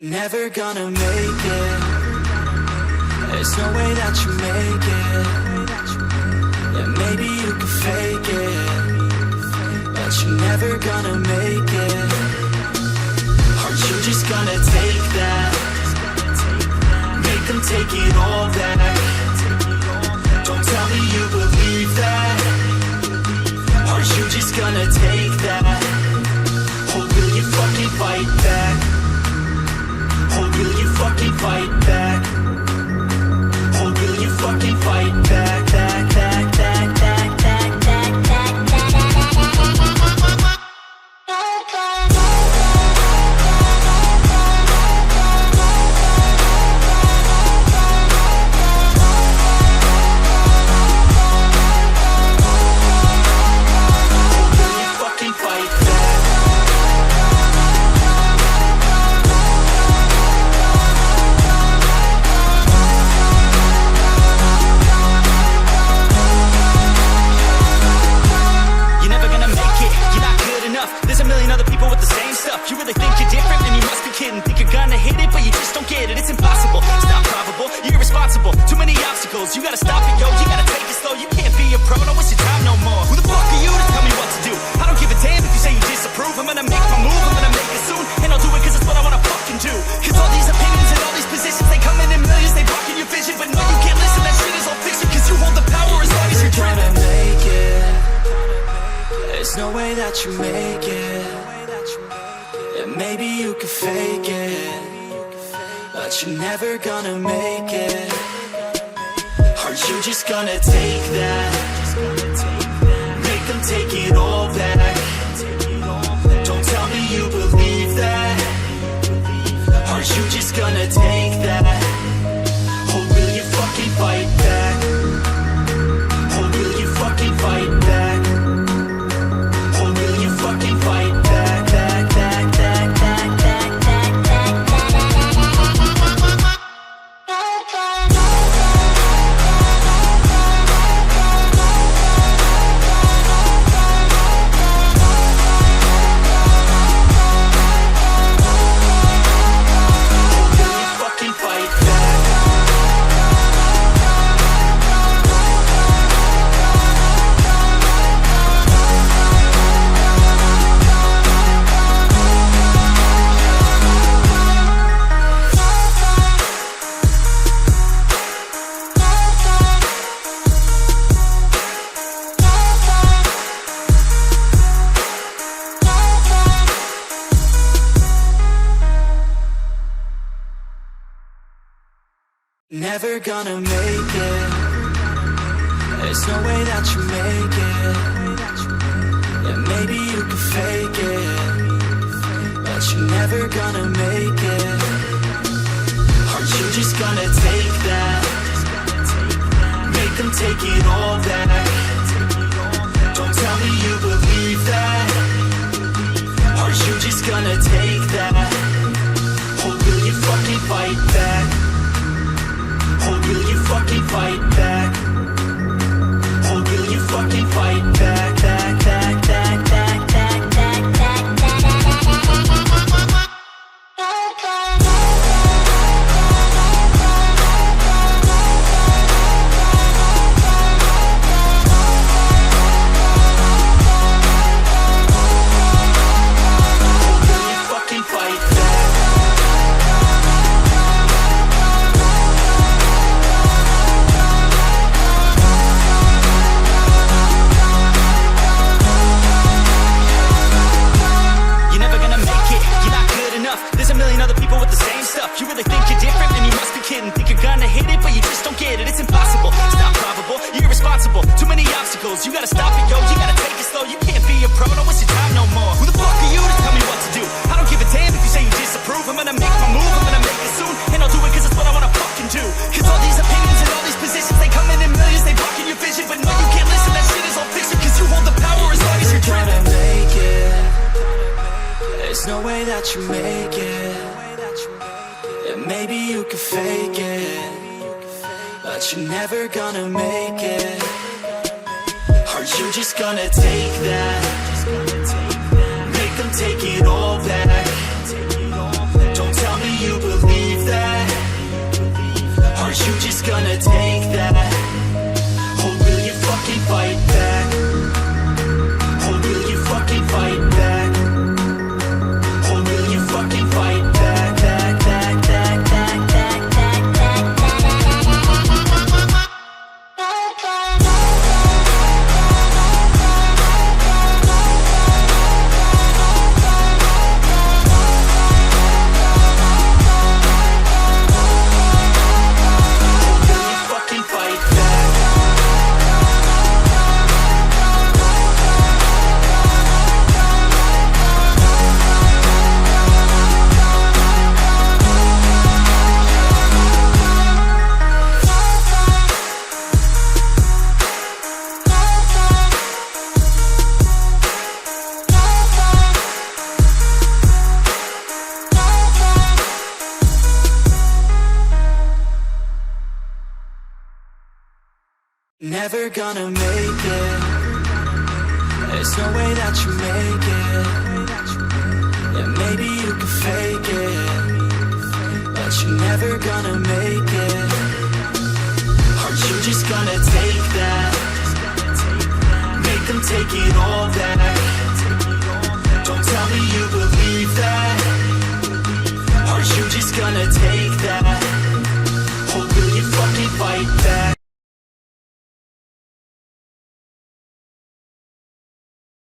Never gonna make it. There's no way that you make it. Yeah, maybe you can fake it, but you're never gonna make it. Aren't you just gonna take that? Make them take it all back. Don't tell me you believe that. Aren't you just gonna take that? Or will you fucking fight back? Or will you fucking fight back? Or will you fucking fight back, back, back, back, back, back, back, back, you really think you're different? Then you must be kidding. Think you're gonna hit it, but you just don't get it. It's impossible, it's not probable, you're irresponsible. Too many obstacles, you gotta stop it, yo. You gotta take it slow, you can't be a pro, don't waste your time no more. Who the fuck are you to tell me what to do? I don't give a damn if you say you disapprove. I'm gonna make my move, I'm gonna make it soon. And I'll do it cause it's what I wanna fucking do. Cause all these opinions and all these positions, they come in millions, they blocking your vision. But no, you can't listen, that shit is all fiction. Cause you hold the power as long as you're trying to make it. There's no way that you make it. Maybe you can fake it, but you're never gonna make it. Aren't you just gonna take that? Make them take it all back. Don't tell me you believe that. Aren't you just gonna take that? Or will you fucking fight back? Or will you fucking fight back? Or will you fucking fight back, back, back, back? Never gonna make it. There's no way that you make it. Yeah, maybe you can fake it, but you're never gonna make it. Aren't you just gonna take that? Make them take it all back. Don't tell me you believe that. Aren't you just gonna take that? Or will you fucking fight back? Or will you fucking fight back? Or will you fucking fight back, back, back, back, back, back, back, back, you really think you're different? Then you must be kidding. Think you're gonna hit it, but you just don't get it. It's impossible, it's not probable, you're irresponsible. Too many obstacles, you gotta stop it, yo. You gotta take it slow, you can't be a pro, don't waste your time no more. Who the fuck are you to tell me what to do? I don't give a damn if you say you disapprove. I'm gonna make my move, I'm gonna make it soon. And I'll do it cause it's what I wanna fucking do. Cause all these opinions and all these positions, they come in millions, they blocking your vision. But no, you can't listen, that shit is all fiction. Cause you hold the power as long as you're trying to make it. There's no way that you make it. Maybe you can fake it, but you're never gonna make it. Aren't you just gonna take that? Make them take it all back. Don't tell me you Never gonna make it. There's no way that you make it. Yeah, maybe you can fake it, but you're never gonna make it. Are you just gonna take that? Make them take it all back. Don't tell me you believe that.